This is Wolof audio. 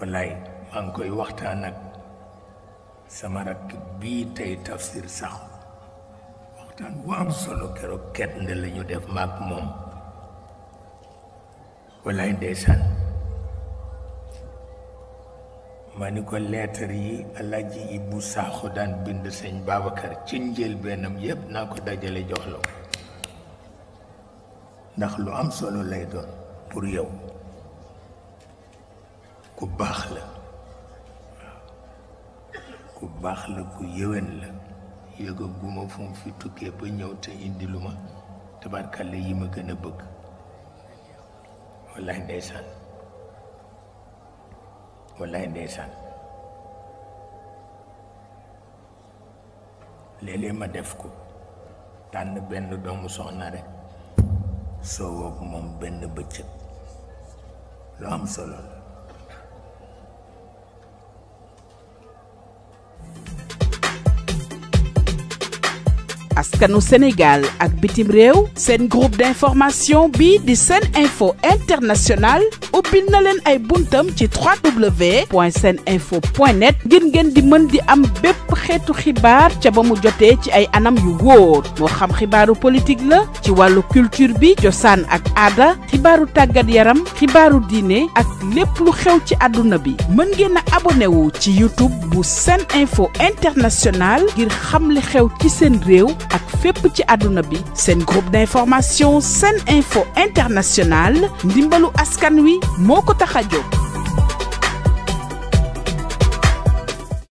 wallaay maa ngi koy waxtaan ak sama rakk bii tey tafsir sax waxtaan bu am solo keroog ket nde la ñu def maak moom wallaay ndeysaan ma ni ko leetar yi Alaaji Ibu Saaxu daan bind sëñ Babacar ci njëlbeenam yépp naa ko dajale jox la ko ndax lu am solo lay doon pour yow ku baax la ku baax la ku yéwén la yëga guma fu mu fi tukkee ba ñëw te indi lu ma tabarkalla yi ma gën a bëgg wallaay ndeysaan wallaay ndeysaan léeg-léeg ma def ko tànn benn doomu soxna rek soo ak moom benn bëccëg lu am solo la askanu Sénégal ak bitim réew seen groupe d'information bi di Sen Info International ubbil na leen ay buntam ci www.seninfo.net ngir ngeen di mën di am bépp xeetu xibaar ca ba mu jotee ci ay anam yu wóor moo xam xibaaru politique la ci wàllu culture bi cosaan ak aada xibaaru tàggat yaram xibaaru diine ak lépp lu xew ci àdduna bi mën ngeen a abonné wu ci YouTube bu Sen Info International ngir xam li xew ci seen réew ak fépp ci àdduna bi seen groupe d'information Sen Info International ndimbalu askan wi moo ko tax a jóg